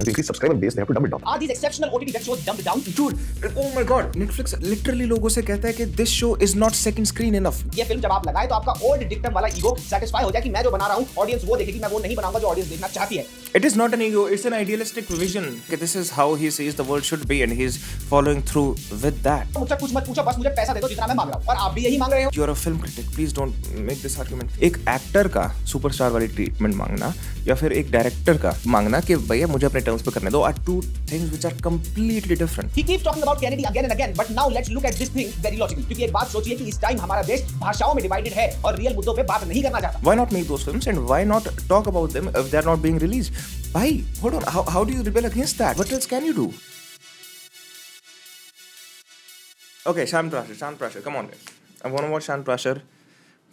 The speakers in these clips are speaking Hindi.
To increase subscriber base, they have to dumb it down. Are these exceptional OTT web shows dumbed down? Dude, oh my god, Netflix literally लोगों से कहता है कि this show is not second screen enough. ये फिल्म जब आप लगाए तो आपका ओल्ड डिक्टम वाला ईगो सेटिस्फाई हो जाए कि मैं जो बना रहा हूँ ऑडियंस वो देखेगी, मैं वो नहीं बनाऊंगा जो ऑडियंस देखना चाहती है. It is not an ego, it's an idealistic vision. Okay, this is how he sees the world should be and he's following through with that. मुझसे कुछ मत पूछो, बस मुझे पैसा दे दो जितना मैं मांग रहा हूँ, और आप भी यही मांग रहे हो. You're a film critic, please don't make this argument. एक एक्टर का सुपरस्टार वाली ट्रीटमेंट मांगना या फिर एक डायरेक्टर का मांगना कि भैया मुझे अपने टर्म्स पे करने दो are two things which are completely different. He keeps talking about Kennedy again and again, but now let's look at this thing very logically. क्योंकि एक बात सोचिए कि इस टाइम हमारा देश भाषाओं में डिवाइडेड है और रियल मुद्दों पे बात नहीं करना चाहता. Why not make those films and why not talk about them if they're not being released? Bhai, hold on, how do you rebel against that? What else can you do? Okay, Shan Prashar, come on guys. I want to watch Shan Prashar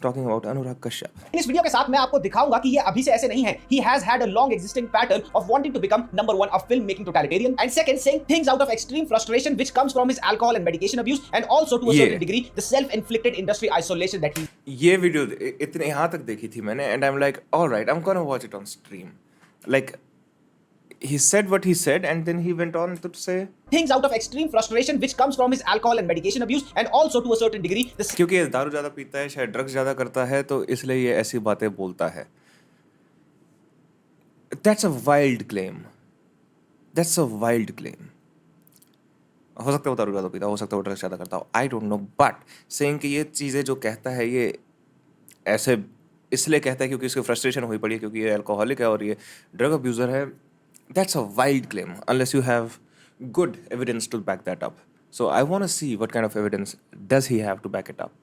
talking about Anurag Kashyap. इस वीडियो के साथ मैं आपको दिखाऊंगा कि ये अभी से ऐसे नहीं है. He has had a long existing pattern of wanting to become number one of filmmaking totalitarian, and second, saying things out of extreme frustration which comes from his alcohol and medication abuse, and also to a certain degree the self-inflicted industry isolation that he. ये वीडियो इतने यहाँ तक देखी थी मैंने and I'm like, all right, I'm gonna watch it on stream. Like, he said what he said and then he went on to say things out of extreme frustration which comes from his alcohol and medication abuse, and also to a certain degree the. क्योंकि ये दारू ज़्यादा पीता है, शायद ड्रग्स ज़्यादा करता है, तो इसलिए ये ऐसी बातें बोलता है. That's a wild claim. That's a wild claim. हो सकता है वो दारू ज़्यादा पीता हो सकता है वो ड्रग्स ज़्यादा करता हो, I don't know, but saying कि ये चीज़ें जो कहता है ये ऐसे इसलिए कहता है क्योंकि इसकी फ्रस्ट्रेशन हुई पड़ी है, क्योंकि ये अल्कोहलिक है और ये ड्रग अब्यूज़र है. That's a wild claim unless you have good evidence to back that up. So I want to see what kind of evidence does he have to back it up.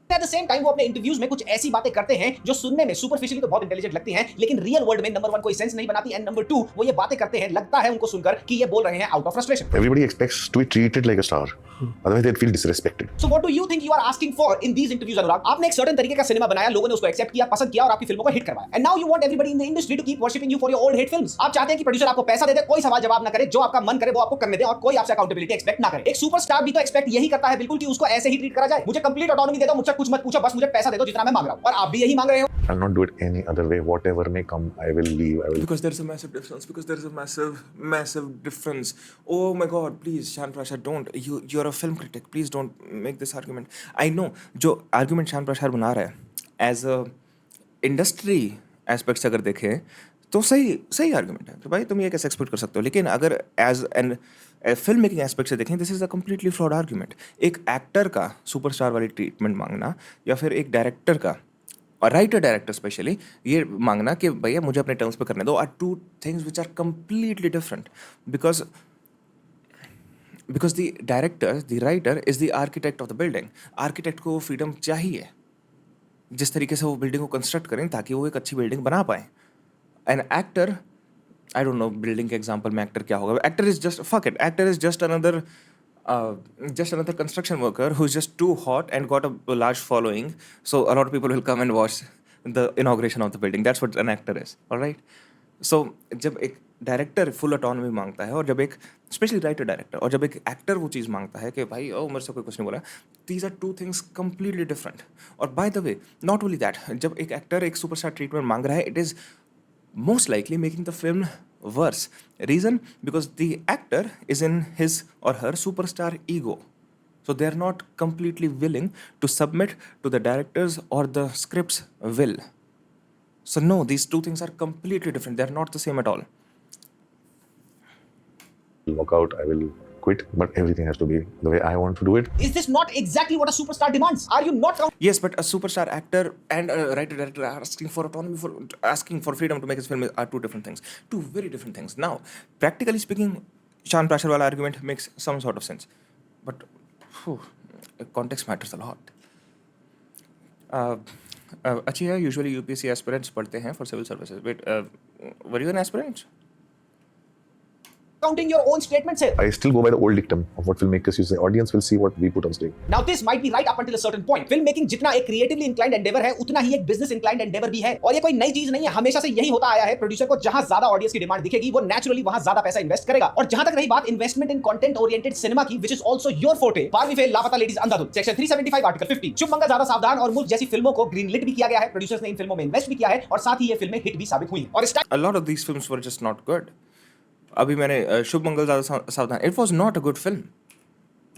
At the same time वो अपने इंटरव्यूज में कुछ ऐसी बातें करते हैं जो सुनने में सुपरफिशियली तो बहुत इंटेलिजेंट लगती हैं, लेकिन रियल वर्ल्ड में नंबर वन कोई सेंस नहीं बनाती, एंड नंबर टू वो ये बातें करते हैं लगता है उनको सुनकर कि ये बोल रहे हैं out of frustration. Everybody expects to be treated like a star. Otherwise, they'd feel disrespected. So what do you think you are asking for in these interviews, Anurag? आपने एक सर्टेन तरीके का सिनेमा बनाया, लोगों ने उसको एक्सेप्ट किया, पसंद किया और आपकी फिल्मों को हिट करवाया. And now you want everybody in the industry to keep worshipping you for your old hit films. आप चाहते हैं कि प्रोड्यूसर आपको पैसा दे दे, कोई सवाल जवाब ना करे, जो आपका मन करे वो आपको करने दे और कोई आपसे अकाउंटेबिलिटी एक्सपेक्ट ना करे. एक सुपरस्टार भी तो एक्सपेक्ट यही करता है बिल्कुल कि उसको ऐसे ही ट्रीट करा जाए. मुझे कंप्लीट ऑटोनॉमी दे दो, मुझसे कुछ मत पूछो, बस मुझे पैसा दे दो जितना मैं मांग रहा हूं, और आप भी यही मांग रहे हो. I'll not do it any other way. Whatever may come, I will leave. I will. Because there's a massive difference. Because there's a massive difference. Oh my God! Please, Shan Prashar, don't. You're a film critic. Please don't make this argument. I know जो argument Shan Prashar बना रहा है as a industry aspects अगर देखें तो सही argument है कि भाई तुम ये कैसे expect कर सकते हो. लेकिन अगर as an film making aspect से देखें this is a completely flawed argument. एक एक्टर का सुपरस्टार वाली ट्रीटमेंट मांगना या फिर एक डायरेक्टर का और राइटर डायरेक्टर स्पेशली ये मांगना कि भैया मुझे अपने टर्म्स पे करने दो are two things which are completely different. Because the director the writer is the architect of the building. Architect को फ्रीडम चाहिए जिस तरीके से वो बिल्डिंग को कंस्ट्रक्ट करें ताकि वो एक अच्छी बिल्डिंग बना पाएँ. An actor, I don't know building के एग्जांपल में एक्टर क्या होगा. Actor is just fuck it, actor is just another construction worker who's just too hot and got a large following, so a lot of people will come and watch the inauguration of the building. That's what an actor is, all right? So जब एक डायरेक्टर फुल ऑटोनॉमी मांगता है और जब एक स्पेशली राइटर डायरेक्टर और जब एक एक्टर वो चीज़ मांगता है कि भाई ओ मेरे से कोई कुछ नहीं बोला, these are two things completely different. और by the way not only that, जब एक एक्टर एक सुपरस्टार ट्रीटमेंट मांग रहा है it is most likely making the film worse. Reason? Because the actor is in his or her superstar ego. So they are not completely willing to submit to the director's or the script's will. So no, these two things are completely different. They are not the same at all. Walk out. I will quit. But everything has to be the way I want to do it. Is this not exactly what a superstar demands? Are you not Yes, but a superstar actor and a writer director are asking for autonomy, for asking for freedom to make his film are two different things. Two very different things. Now, practically speaking, Shan Prashar wala argument makes some sort of sense. But context matters a lot. अच्छी है, usually UPSC aspirants पढ़ते हैं for civil services. Wait, were you an aspirant? counting your own statements here? I still go by the old dictum of what filmmakers use. The audience will see what we put on screen. Now this might be right up until a certain point. Filmmaking जितना एक creatively inclined endeavor है, उतना ही एक business inclined endeavor भी है. और ये कोई नई चीज नहीं है, हमेशा से यही होता आया है. प्रोड्यूसर को जहां ज्यादा ऑडियंस की डिमांड दिखेगी, वो नेचुरली वहां ज्यादा पैसा इन्वेस्ट करेगा. और जहां तक रही बात इन्वेस्टमेंट इन कंटेंट ओरिएंटेड सिनेमा की, which is also your forte, बारहवीं फेल लापता लेडीज अंधाधुन, सेक्शन 375 आर्टिकल 50, शुभ मंगल ज्यादा सावधान और मुल्क जैसी फिल्मों को ग्रीन लिट भी किया गया है. प्रोड्यूसर्स ने इन फिल्मों में इन्वेस्ट भी किया है और साथ ही ये फिल्में हिट भी साबित हुई. और A lot of these films were just not good. अभी मैंने शुभ मंगल ज़्यादा सावधान, it was not a good film.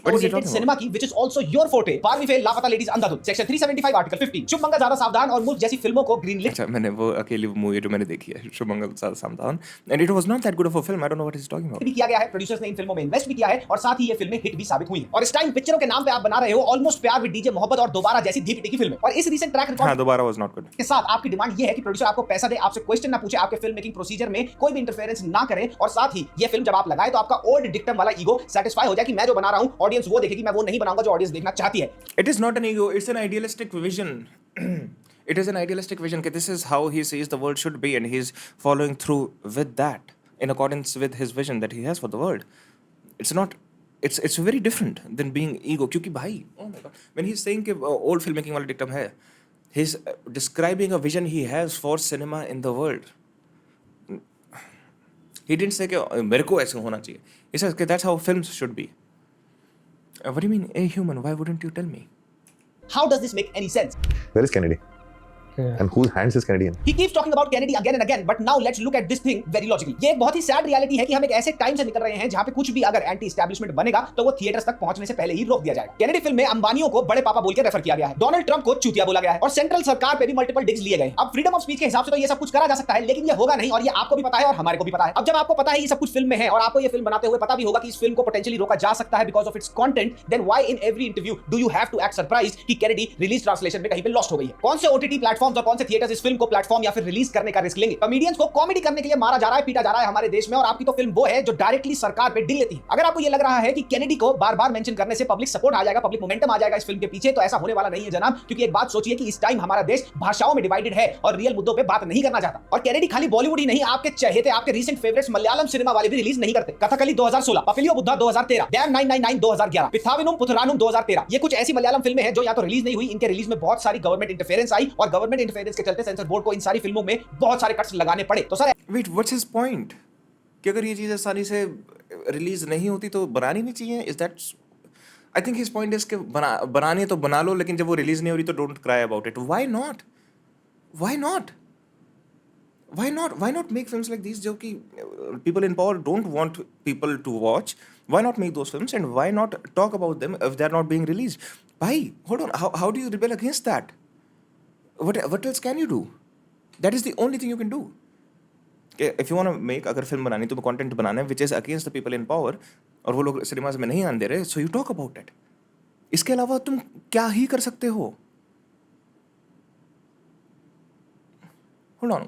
What is he talking about? Cinema की which is also your forte. बारहवीं फेल लापता लेडीज अंधाधुन सेक्शन 375 आर्टिकल 15 शुभ मंगल ज़्यादा सावधान और मुल्क जैसी फिल्मों को ग्रीन लिस्ट अच्छा, मैंने वो अकेली मूवी जो मैंने देखी है शुभ मंगल सावधान, and it was not that good of a film. I don't know what he is talking about. भी किया गया है, प्रोड्यूसर्स ने इन फिल्मों में इन्वेस्ट भी किया है और साथ ही ये फिल्में हिट भी साबित हुई हैं. और इस टाइम पिक्चरों के नाम पे आप बना रहे हो ऑलमोस्ट प्यार विद डीजे मोहब्बत और दोबारा जैसी धी पिटी की फिल्में. और इस रीसेंट ट्रैक हाँ, रिकॉर्ड दोबारा वाज नॉट गुड. के साथ आपकी डिमांड ये है कि प्रोड्यूसर आपको पैसा दे, आपसे क्वेश्चन ना पूछे, आपके फिल्म मेकिंग प्रोसीजर में कोई भी इंटरफेरेंस ना करे और साथ ही ये फिल्म जब आप लगाए तो आपका ओल्ड डिक्टम वाला ईगो सेटिस्फाई हो जाए कि मैं जो बना रहा हूं ऑडियंस वो देखेगी, मैं वो नहीं बनाऊंगा जो ऑडियंस देखना चाहती है. It is not an ego, it's an idealistic vision. It is an idealistic vision. This is how he sees the world should be, and he's following through with that in accordance with his vision that he has for the world. It's not. It's very different than being ego. क्योंकि भाई, oh my God, when he's saying कि old filmmaking वाला dictum है, he's describing a vision he has for cinema in the world. He didn't say कि मेरे को ऐसे होना चाहिए. He says कि that's how films should be. What do you mean, a human? Why wouldn't you tell me? How does this make any sense? Where is Kennedy? And whose hands is Kennedy in? He keeps talking about Kennedy again and again, but now let's look at this thing very logically. ये एक बहुत ही सैड रियलिटी है कि हम एक ऐसे टाइम से निकल रहे हैं जहां पे कुछ भी अगर एंटी एस्टैब्लिशमेंट बनेगा तो वो थिएटर्स तक पहुंचने से पहले ही रोक दिया जाएगा. केनेडी फिल्म में अंबानियों को बड़े पापा बोल के रेफर किया गया है, डोनाल्ड ट्रंप को चूतिया बोला गया है और सेंट्रल सरकार पे भी मल्टीपल डिग्स लिए गए. अब फ्रीडम ऑफ स्पीच के हिसाब से तो ये सब कुछ करा जा सकता है, लेकिन ये होगा नहीं और ये आपको भी पता है और हमारे को भी पता है. अब जब आपको पता है ये सब कुछ फिल्म में है और आपको ये फिल्म बनाते हुए पता भी होगा कि इस फिल्म को पोटेंशियली रोका जा सकता है because of its content, then why in every interview do you have to act surprised कि केनेडी रिलीज ट्रांसलेशन में कहीं पे लॉस्ट हो गई है? कौन से ओटीटी प्लेटफॉर्म्स और कौन से थिएटर्स इस फिल्म को प्लेटफॉर्म या फिर रिलीज करने का रिस्क लेंगे? कॉमेडियंस को कॉमेडी करने के लिए मारा जा रहा है, पीटा जा रहा है हमारे देश में और आपकी तो फिल्म वो है जो डायरेक्टली सरकार पे डील लेती है. अगर आपको ये लग रहा है कि केनेडी को बार-बार मेंशन करने से पब्लिक सपोर्ट आ जाएगा, पब्लिक मोमेंटम आ जाएगा इस फिल्म के पीछे, तो ऐसा होने वाला नहीं है जनाब. क्योंकि एक बात सोचिए कि इस टाइम हमारा देश भाषाओं में डिवाइडेड है और रियल मुद्दों पे बात नहीं करना चाहता. और केनेडी खाली बॉलीवुड ही नहीं, आपके चहेते, आपके रीसेंट फेवरेट्स मलयालम सिनेमा वाले भी रिलीज नहीं करते. कथकली 2016, पफिलियो बुद्धा 2013, डैम 999 2011, पिथाविनुम पुथुरानुम 2013. ये कुछ ऐसी मलयालम फिल्में हैं जो या तो रिलीज नहीं हुई, इनके रिलीज में बहुत सारी गवर्नमेंट इंटरफेरेंस आई और गवर्नमेंट इंटरफेरेंस के चलते सेंसर बोर्ड को इन सारी फिल्मों में बहुत सारे कट्स लगाने पड़े. तो sir Wait, what's his point? कि अगर ये चीज़ आसानी से रिलीज नहीं होती तो बनानी नहीं चाहिए? Is that? I think his point is कि बनानी है तो बना लो, लेकिन जब वो रिलीज नहीं हो रही तो don't cry about it. Why not? Why not? Why not? Why not make films like these जो कि people in power don't want people to watch? Why not make those films and why not talk about them if they're not being released? Bhai, hold on. How do you rebel against that? What else can you do? That is the only thing you can do. If you want to make, अगर फिल्म बनानी तो कंटेंट बनाना है which is against the people in power और वो लोग सिनेमाज में नहीं आने दे रहे, so you talk about it. इसके अलावा तुम क्या ही कर सकते हो? Hold on,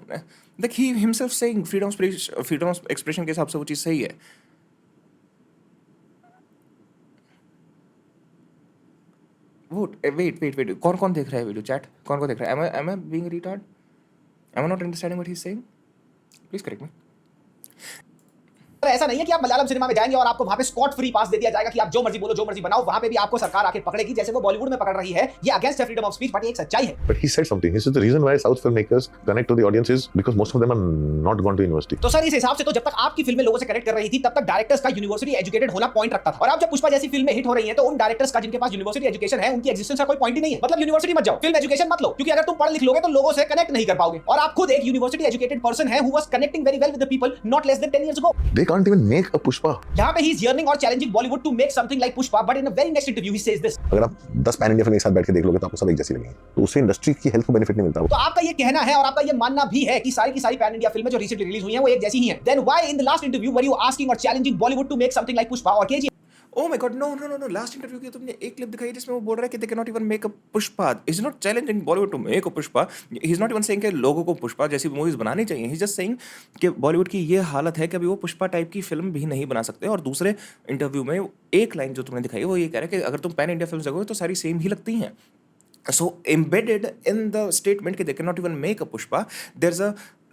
like he himself saying freedom of expression के हिसाब से वो चीज़ सही है. Wait. कौन देख रहा है वीडियो चैट? कौन देख रहा है? Am I being retard? Am I not understanding what he's saying? Please correct me. ऐसा नहीं है कि आप मलयालम सिनेमा में जाएंगे और आपको वहां पे स्कॉट फ्री पास दे दिया जाएगा कि आप जो मर्जी बोलो, जो मर्जी बनाओ, वहां पे भी आपको सरकार आके पकड़ेगी जैसे वो बॉलीवुड में पकड़ रही है. ये अगेंस्ट है फ्रीडम ऑफ स्पीच, बट ये एक सच्चाई है. But he said something. He said the reason why South filmmakers connect to the audience is because most of them are not gone to university. तो सर इस हिसाब से तो जब तक आपकी फिल्में लोगों से कनेक्ट कर रही थी तब तक डायरेक्टर्स का यूनिवर्सिटी एजुकेटेड होना पॉइंट रखता था. और अब जब पुष्पा जैसी फिल्में हिट हो रही हैं तो उन डायरेक्टर्स का जिनके पास यूनिवर्सिटी एजुकेशन है उनकी एग्जिस्टेंस का कोई पॉइंट ही नहीं है. मतलब यूनिवर्सिटी मत जाओ, फिल्म एजुकेशन मत लो, क्योंकि अगर तुम पढ़ लिख लोगे तो लोगों से कनेक्ट नहीं कर पाओगे. और आप खुद एक यूनिवर्सिटी एजुकेटेड पर्सन है who was connecting very well with the people not less than 10 years ago. They can't even make a Pushpa. यहाँ पे he is yearning और challenging Bollywood to make something like Pushpa, but in a very next interview he says this. अगर आप 10 पैन इंडिया फिल्म एक साथ बैठ के देख लोगे तो आपको सब एक जैसी लगेंगी, तो उससे इंडस्ट्री की हेल्थ को बेनिफिट नहीं मिलता. तो आपका ये कहना है और आपका ये मानना भी है कि सारी की सारी पैन इंडिया फिल्में जो रिसेंटली रिलीज हुई हैं वो एक जैसी ही हैं. Then why in the last interview were you asking or challenging Bollywood to make something like Pushpa or KGF? Oh my God, no. Last interview की तुमने एक क्लिप दिखाई जिसमें वो बोल रहा है कि they cannot even make a Pushpa. He's not challenging Bollywood to make a Pushpa. He's not even saying कि लोगों को पुष्पा जैसी मूवीज बनानी चाहिए. He's just saying कि बॉलीवुड की ये हालत है कि अभी वो पुष्पा टाइप की फिल्म भी नहीं बना सकते. और दूसरे इंटरव्यू में एक लाइन जो तुमने दिखाई वो ये कह रहा है कि अगर तुम पैन इंडिया फिल्म देखोगे तो सारी सेम ही लगती हैं. So embedded in the statement that they cannot even make a Pushpa, there's a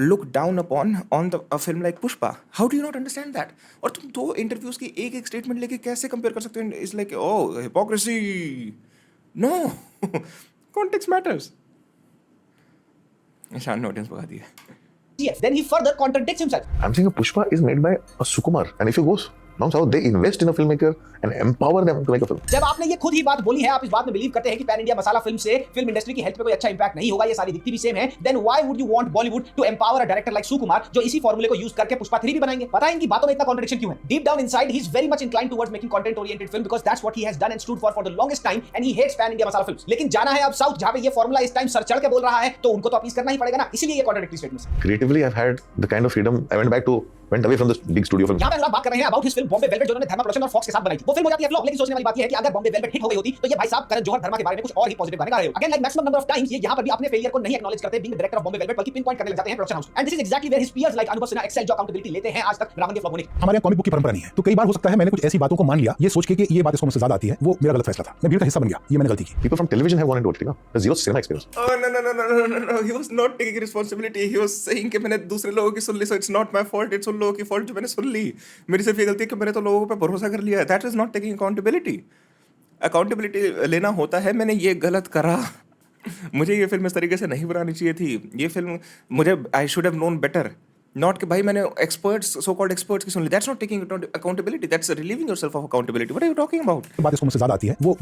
look down upon on a film like Pushpa. How do you not understand that? और तुम दो इंटरव्यूज की एक स्टेटमेंट लेके कैसे कंपेयर कर सकते हो? It's like, oh, hypocrisy. No, context matters. Ishan ने ऑडियंस भगा दिया. Then he further contradicts himself. I'm saying a Pushpa is made by a Sukumar, and if you go Now South, they invest in a filmmaker and empower them to make a film. जब आपने ये खुद ही बात बोली है, आप इस बात में बिलीव करते हैं कि पैन इंडिया मसाला फिल्म से फिल्म इंडस्ट्री की हेल्थ पे कोई अच्छा इंपैक्ट नहीं होगा, ये सारी दिखती भी सेम है, then why would you want Bollywood to empower a director like Sukumar जो इसी फॉर्मूले को यूज करके पुष्पा 3 भी बनाएंगे? पता है इनकी बातों में इतना कॉन्ट्रडिक्शन क्यों है? Deep down inside he is very much inclined towards making content oriented film because that's what he has done and stood for the longest time and he hates pan India masala films. लेकिन जाना है अब साउथ जहां पे ये फॉर्मूला इस टाइम सर चढ़ के बोल रहा है, तो उनको तो अपील करना ही पड़ेगा ना, इसीलिए ये contradictory statements. Creatively, I've had the kind of freedom. I went away from the big studio films. यहाँ पे अनुराग बात कर रहे हैं about his film Bombay velvet जो उन्होंने धर्मा प्रोडक्शन और फॉक्स के साथ बनाई थी। वो फिल्म हो जाती है फ्लॉप, लेकिन सोचने वाली बात ये है कि अगर बॉम्बे वेलवेट हिट हो गई होती तो ये भाई साहब करण जौहर धर्मा के बारे में कुछ और ही पॉजिटिव गाने गा रहे हो। Again like maximum number of times ये यहाँ पर भी अपने फेलियर को नहीं एक्नॉलेज करते being the director of Bombay Velvet, बल्कि पिन पॉइंट करने लग जाते हैं production house. And this is exactly where his peers like Anubhav Sinha Excel जो अकाउंटेबिलिटी लेते हैं आज तक रावण के फ्लॉप होने की। हमारे यहाँ कॉमिक बुक की परंपरा नहीं है, तो कई बार हो सकता है मैंने कुछ ऐसी बातों को मान लिया ये सोच के कि ये बात इसको मुझसे ज्यादा आती है, वो मेरा गलत फैसला था, मैं भीड़ का हिस्सा बन गया, ये मैंने गलती की। People from television have gone into OTT, no? There's zero cinema experience. Oh no. He was not taking responsibility. He was saying कि मैंने दूसरे लोगों की सुन ली, so it's not my fault. It's उन लोगों की fault जो मैंने सुन ली. मेरी सिर्फ ये गलती है कि मैंने तो लोगों पे भरोसा कर लिया है. That is not taking accountability. Accountability लेना होता है मैंने ये गलत करा. मुझे ये फिल्म इस तरीके से नहीं बनानी चाहिए थी. ये फिल्म मुझे I should have known better. Not कि भाई मैंने experts, so-called experts की सुन ली. That's not taking accountability. That's relieving yourself of accountability. What are you talking about? बात इसको मुझसे ज्यादा आती है, वो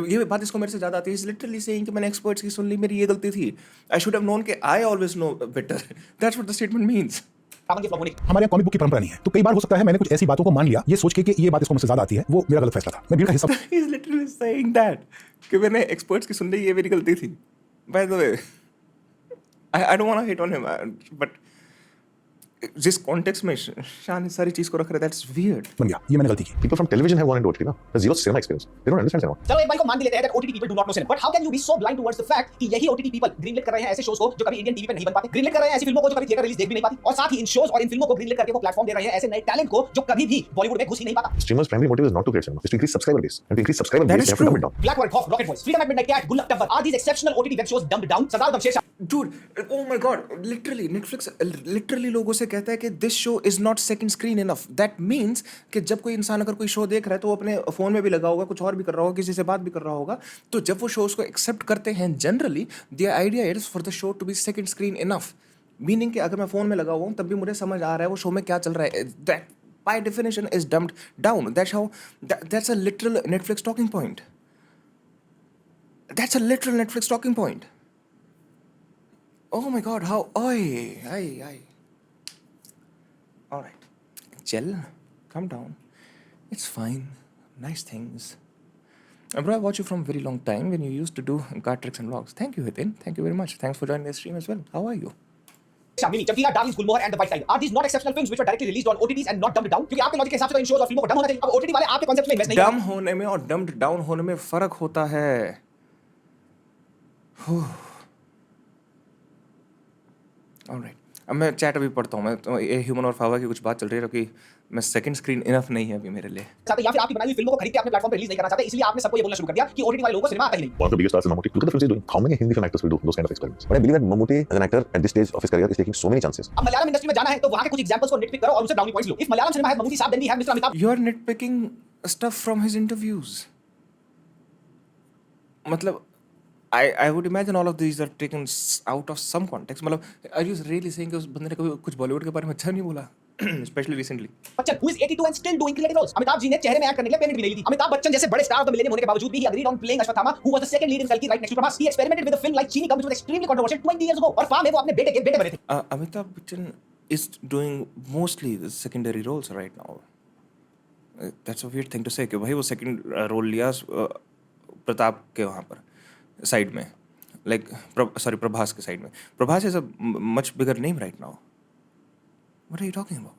ये बात इसको मेरे से ज्यादा आती है. लिटरली सेइंग कि मैंने एक्सपर्ट्स की सुन ली, मेरी ये गलती थी. आई शुड हैव नोन कि I always know better. That's what the statement means. Raavan के फ्लॉप होने की। हमारे यहाँ कॉमिक बुक की परंपरा नहीं है, तो कई बार हो सकता है मैंने कुछ ऐसी बातों को मान लिया ये सोच के कि ये बात इसको मुझसे ज्यादा आती है, वो मेरा गलत फैसला था, मैं भीड़ का हिस्सा। He is literally saying that कि मैंने एक्सपर्ट्स की सुन ली, ये मेरी गलती थी. By the way I don't want to hit on him, but जिस कॉन्टेक्स्ट में शान इस सारी चीज को रख रहा है, दैट्स वियर्ड. बन गया, ये मैंने गलती की। People from television have gone into OTT, no? There's zero cinema experience. They don't understand cinema. चलो एक बार को मान भी लेते हैं that OTT people do not know cinema, but how can you be so blind towards the fact कि यही OTT people ग्रीनलिट कर रहे हैं ऐसे शोज को जो कभी इंडियन टीवी पे नहीं बन पाते, ग्रीनलिट कर रहे हैं ऐसी फिल्मों को जो कभी थिएटर रिलीज देख भी नहीं पाती, और साथ ही इन शोज और इन फिल्मों को ग्रीनलिट करके वो प्लेटफॉर्म दे रहे हैं ऐसे नए टैलेंट को जो कभी भी बॉलीवुड में घुस ही नहीं पाता। Streamers' primary motive is not to create cinema. It's to increase subscriber base. And to increase subscriber That base, is they have to dumb true. it down. Blackbird, Khauf, Rocket Boys, Freedom at Midnight Cat, Gullak Tawwar, are these exceptional OTT web shows dumbed down? Sardar दमशेर Dude, oh my god, literally Netflix literally लोगों से कहता है कि this show is not second screen enough. That means कि जब कोई इंसान अगर कोई शो देख रहा है तो वो अपने फोन में भी लगा होगा, कुछ और भी कर रहा होगा, किसी से बात भी कर रहा होगा, तो जब वो शोज को एक्सेप्ट करते हैं generally the idea is for the show to be second screen enough. Meaning कि अगर मैं फोन में लगा हुआ हूँ तब भी मुझे समझ आ रहा है वो शो में क्या चल रहा है. That by definition is dumbed down. That's a literal Netflix talking point. That's a literal Netflix talking point. Oh my god, how I. All right, chill, calm down. It's fine. Nice things. Bro, I watch you from a very long time when you used to do card tricks and vlogs. Thank you, Hitin. Thank you very much. Thanks for joining the stream as well. How are you? शामिनी, चमकीला, Darling's, Gulmohar and the white tiger, are these not exceptional films which were directly released on OTTs and not dumbed down? क्योंकि आपके लॉजिक के हिसाब से तो इन शोज और फिल्मों को डम होना चाहिए। अब OTT वाले आपके कॉन्सेप्ट में इन्वेस्ट नहीं डम होने में और डम्ड डाउन होने में फर्क होता है. ऑलराइट, अब मैं चैट अभी पढ़ता हूँ. मैं तो ये ह्यूमन और फावा की कुछ बात चल रही है कि मैं सेकंड स्क्रीन इनफ नहीं है अभी मेरे लिए. चाहते, या फिर आपकी बनाई हुई फिल्मों को खरीद के अपने प्लेटफॉर्म पे रिलीज नहीं करना चाहते, इसलिए आपने सबको ये बोलना शुरू कर दिया कि OTT वाले लोगों को सिनेमा आता ही नहीं. One of the biggest stars in Mammootty. Look at the films he's doing. How many Hindi film actors will do those kind of experiments? But I believe that Mammootty, as an actor, at this stage of his career, is taking so many chances. अब मलयालम इंडस्ट्री में जाना है तो वहां के कुछ एग्जांपल्स को निटपिक करो और उनसे brownie points low. If Malayalam cinema है ममूटी साहब, then we have Mr. Amitabh. You are nitpicking stuff from his interviews. मतलब I would imagine all of these are taken out of some context. मतलब are you really saying कि उस बंदे ने कभी कुछ बॉलीवुड के बारे में अच्छा नहीं बोला? Especially recently. Bachchan who is 82 and still doing creative roles. Amitabh ji ने चेहरे में ऐड करने के लिए पेमेंट भी नहीं ली थी. अमिताभ बच्चन जैसे बड़े स्टार ऑफ द मिलेनियम होने के बावजूद भी he agreed on playing Ashwatthama, who was the second lead in Kalki right next to Prabhas. He experimented with a film like Chini Gum, which was extremely controversial 20 years ago. और फाम में वो अपने बेटे के बेटे बने थे. Amitabh Bachchan is doing mostly the secondary roles right now. That's a weird thing to say कि भाई वो second role लिया प्रताप के वहाँ पर साइड में, like प्रभास के साइड में. Prabhas is a much bigger name right now. What are you talking about?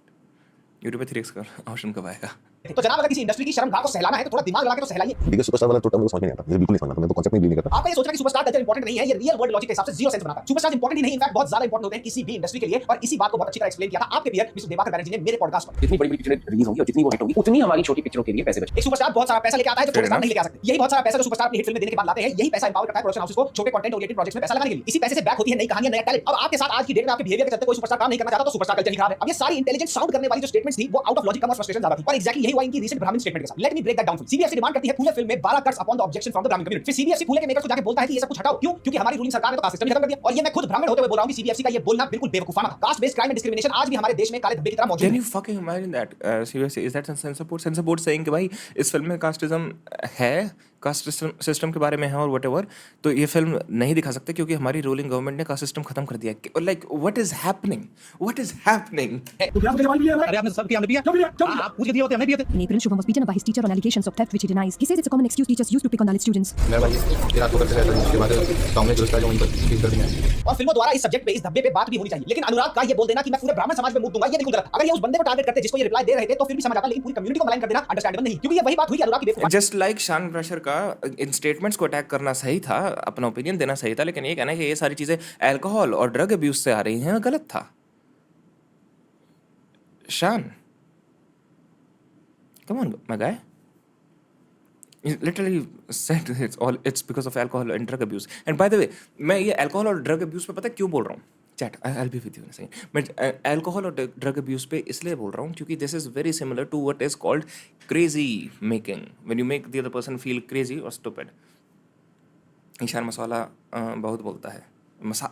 YouTube पे 3x का ऑप्शन कब आएगा? तो जनाब अगर किसी इंडस्ट्री की शर्मगाह को सहलाना है तो थोड़ा दिमाग लगा के तो सहलाइए. Biggest superstar वाला तो टर्म मुझे समझ में नहीं आता. मुझे बिल्कुल नहीं समझ आता. मैं तो कॉन्सेप्ट में बिलीव नहीं करता. आपका ये सोचना कि सुपरस्टार कल्चर इंपॉर्टेंट नहीं है, ये रियल वर्ल्ड लॉजिक के हिसाब से जीरो सेंस बनाता है. सुपरस्टार इंपॉर्टेंट ही नहीं, इनफैक्ट बहुत ज्यादा इंपॉर्टेंट होते हैं किसी भी इंडस्ट्री के लिए, और इसी बात को बहुत अच्छी तरह एक्सप्लेन किया था आपके पीयर मिस्टर देवाकर बैनर्जी ने मेरे पॉडकास्ट पर. जितनी बड़ी बड़ी पिक्चरें रिलीज होंगी और जितनी वो हिट होंगी उतनी हमारी छोटी पिक्चरों के लिए पैसे बचेंगे. एक सुपरस्टार बहुत सारा पैसा लेके आता है जो छोटे स्टार नहीं लेके आ सकते. यही बहुत सारा पैसा जो सुपरस्टार अपनी हिट फिल्म में देने के बाद लाते हैं, यही पैसा एम्पावर करता है प्रोडक्शन हाउसेस को छोटे कंटेंट ओरिएंटेड प्रोजेक्ट्स में पैसा लगाने के लिए. इसी पैसे से बैक होती है नई कहानियां, नया टैलेंट. अब आपके साथ आज की डेट में आपके बिहेवियर के चलते कोई सुपरस्टार काम नहीं करना चाहता तो सुपरस्टार कल्चर ही खराब है. अब ये सारी इंटेलिजेंट साउंड करने वाली जो स्टेटमेंट्स थी वो आउट ऑफ लॉजिक कम और फ्रस्ट्रेशन ज्यादा थी, और एग्जैक्टली यही हुआ इनकी रीसेंट ब्राह्मण स्टेटमेंट के साथ। Let me break that down. CBFC demand करती है फूले फिल्म में 12 cuts upon the objection from the Brahmin community. फिर सीबीएफसी फूले के मेकर्स को जाके बोलता है कि ये सब कुछ हटाओ। क्यों? क्योंकि हमारी रूलिंग सरकार ने तो कास्ट सिस्टम ही खत्म कर दिया। और ये मैं खुद ब्राह्मण होते हुए बोल रहा हूं कि सीबीएफसी का ये बोलना बिल्कुल बेवकूफाना था। Caste based crime and discrimination आज भी हमारे देश में काले धब्बे की तरह मौजूद Can है। you fucking imagine that? Seriously, is that censor board? Censor board saying कि भाई इस फिल्म में कास्टिज्म है, कास्ट सिस्टम के बारे में है और whatever, तो ये फिल्म नहीं दिखा सकते क्योंकि हमारी रूलिंग गवर्नमेंट ने कास्ट सिस्टम खत्म कर दिया है। Like what is happening? What is happening? अरे आपने सब किया, हमने पिया। आप पूछ के दिए होते, हमने पिए थे। In April, Shubham was beaten by his teacher on allegations of theft, which he denies. He says it's a common excuse teachers use to pick on Dalit students. मैं भाई ये रात को करते रहता हूँ, उसके बाद सामने जो उसका जो उनको फील कर दिया है। और फिल्मों द्वारा इस सब्जेक्ट पे, इस धब्बे पे बात भी होनी चाहिए। लेकिन अनुराग का ये बोल देना कि मैं पूरे ब्राह्मण समाज में मुंह दूंगा, ये बिल्कुल गलत। अगर ये उस बंदे को टारगेट करते जिसको ये रिप्लाई दे रहे थे तो फिर भी समझ आता, लेकिन पूरी कम्युनिटी को मलाइन कर देना अंडरस्टैंडेबल नहीं, क्योंकि ये वही बात हुई कि अनुराग की बेवकूफी। Just like शान प्रशर का इन स्टेटमेंट्स को अटैक करना सही था, अपना ओपिनियन देना सही था, लेकिन ये कहना है कि ये सारी चीजें अल्कोहल और ड्रग अब्यूज से आ रही हैं, गलत था। शान, come on, my guy. He literally said it's because of alcohol and drug abuse. And by the way, मैं ये alcohol और drug abuse पे पता है क्यों बोल रहा हूँ? Chat, I'll be with you in a second. मैं alcohol और drug abuse पे इसलिए बोल रहा हूँ क्योंकि this is very similar to what is called crazy making. When you make the other person feel crazy or stupid. Ishan मसाला बहुत बोलता है।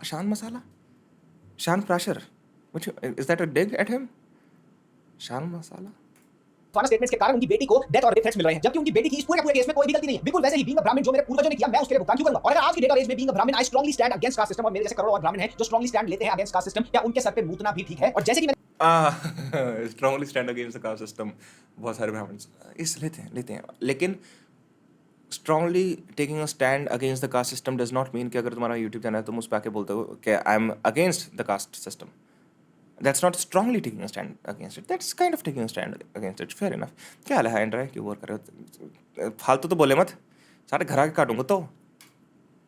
शान मसाला? शान Prashar? Is that a dig at him? शान मसाला? फाना स्टेटमेंट्स के कारण उनकी बेटी को डेथ और रेप थ्रेट्स मिल रहे हैं, जबकि उनकी बेटी की इस पूरे केस में कोई भी गलती नहीं है। बिल्कुल वैसे ही बीइंग अ ब्राह्मण जो मेरे पूर्वजों ने किया, मैं उसके लिए भुगतान क्यों करूंगा? और अगर आज की डेट और एज में बीइंग अ ब्राह्मण I strongly stand against caste system, और मेरे जैसे करोड़ों और ब्राह्मण हैं जो स्ट्रांगली स्टैंड लेते हैं अगेंस्ट कास्ट सिस्टम, क्या उनके सर पे मूतना भी ठीक है? और जैसे कि मैंने strongly stand against the caste system, बहुत सारे ब्राह्मण्स इस लेते हैं, लेकिन strongly taking a stand against the caste system does not mean कि अगर तुम्हारा यूट्यूब चैनल है तुम उस पर आके बोलते हो कि I am against the caste system. That's not strongly taking a stand against it. That's kind of taking a stand against it. Fair enough. क्या हाल है एंड्रॉय, क्यों वर्क कर रहे हो? फालतू तो बोले मत, सारे घर आके काटूंगा तो।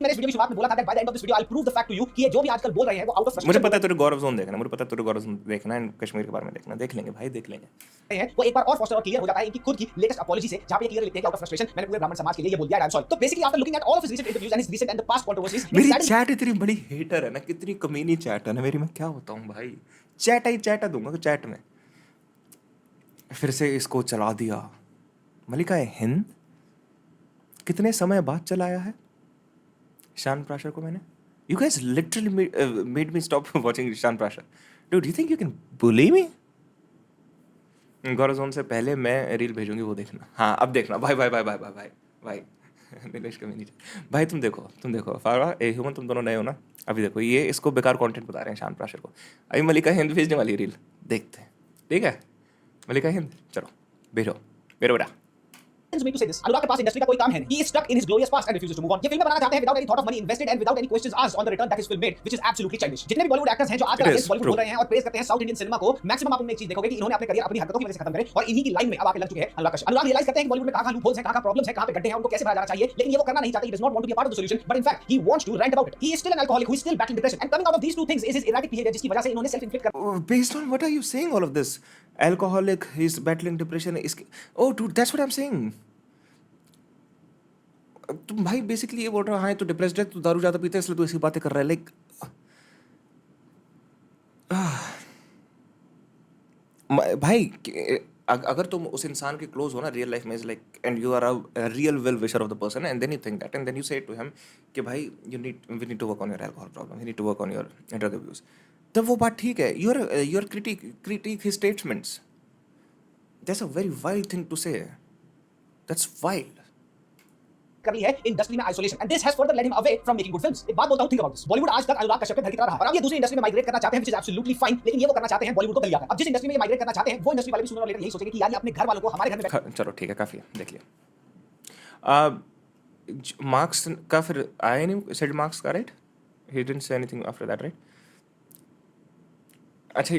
मैंने इस वीडियो की शुरुआत में बोला था that by the end of this video I'll prove the fact to you कि ये जो भी आजकल बोल रहे हैं वो आउट ऑफ मुझे पता है तेरे गौरव जोन देखना, मुझे पता है तेरे गौरव जोन देखना है, कश्मीर के बारे में देखना, देख लेंगे भाई, देख लेंगे हैं, वो एक बार और फोस्टर और क्लियर हो जाता है इनकी खुद की लेटेस्ट अपॉलॉजी से, जहां पे क्लियर लिखते हैं कि आउट ऑफ फ्रस्ट्रेशन मैंने पूरे ब्राह्मण समाज के लिए ये बोल दिया, आई एम सॉरी. तो basically after looking at all of his recent interviews and his recent and the past controversies, मेरी चैट इतनी बड़ी हेटर है ना, कितनी कमीनी चैट है ना मेरी, मैं क्या बताऊं भाई, चैट ही चैट दूंगा चैट में। फिर से इसको चला दिया मलिका हिंद, कितने समय बाद चलाया है शान प्राशर को मैंने. You guys literally made me stop watching शान Prashar. Dude, you think you can bully me? Gaurav zone से पहले मैं रील भेजूंगी, वो देखना. हाँ अब देखना भाई भाई भाई भाई भाई भाई भाई नीलेश का मैनेजर भाई, तुम देखो फारा ए ह्यूमन, तुम दोनों नए हो ना, अभी देखो ये इसको बेकार कंटेंट बता रहे हैं शान प्राशर को. अभी मलिका हिंद भेजने वाली रील देखते हैं, ठीक है मलिका हिंद, चलो भेजो बेटा. me to say this. अनुराग के पास इंडस्ट्री का कोई काम है नहीं. He is stuck in his glorious past and refuses to move on. ये फिल्में बनाना चाहते हैं without any thought of money invested and without any questions asked on the return that his film made, which is absolutely childish. जितने भी बॉलीवुड एक्टर्स हैं जो आजकल अगेंस्ट बॉलीवुड बोल रहे हैं और प्रेज करते हैं साउथ इंडियन सिनेमा को, मैक्सिमम आप उनमें एक चीज देखोगे कि इन्होंने अपने करियर अपनी हरकतों की वजह से खत्म करे, और इन्हीं की लाइन में अब आके लग चुके हैं अनुराग कश्यप. अनुराग रियलाइज करते हैं कि बॉलीवुड में कहां लूपहोल्स हैं, कहां प्रॉब्लम्स हैं, कहां पे गड्ढे हैं, उनको कैसे भरा जाना चाहिए, लेकिन ये वो करना नहीं चाहते. He does not want to be a part of the solution, but in fact he wants to rant about it. He is still an alcoholic who is still battling depression, and coming out of these two things is his erratic behavior, जिसकी वजह से इन्होंने self inflict कर. Based on what are you saying all of this? Alcoholic, he's battling depression. Oh dude, that's what I'm saying. तुम भाई बेसिकली ये बोल रहे हो, हाँ तो डिप्रेस्ड है, तू दारू ज़्यादा पीता है इसलिए तू ऐसी बातें कर रहा है. लाइक भाई अगर तुम उस इंसान के क्लोज हो ना रियल लाइफ में, is like, and you are a real well wisher of the person, and then you think that, and then you say to him कि भाई we need to work on your alcohol problem, we need to work on your drug abuse, तब वो बात ठीक है. You're critique his statements, that's a very wild thing to say, that's wild. कर ली है इंडस्ट्री में isolation, and this has further led him away from making good films. एक बात बोलता हूं, थिंक अबाउट दिस. बॉलीवुड आज तक अनुराग कश्यप के घर की तरह रहा, और अब ये दूसरी इंडस्ट्री में माइग्रेट करना चाहते हैं, व्हिच इज एब्सोल्युटली फाइन, लेकिन ये वो करना चाहते हैं बॉलीवुड को गलियां कर. अब जिस इंडस्ट्री में ये माइग्रेट करना चाहते हैं वो इंडस्ट्री वाले भी सुनने और लेकर यही सोचेंगे कि यार ये अपने घर वालों को हमारे घर में. चलो ठीक है, काफी है, देख लिया. मार्क्स का फिर आया नहीं, सेड मार्क्स का, right? He didn't say anything after that, right? अच्छा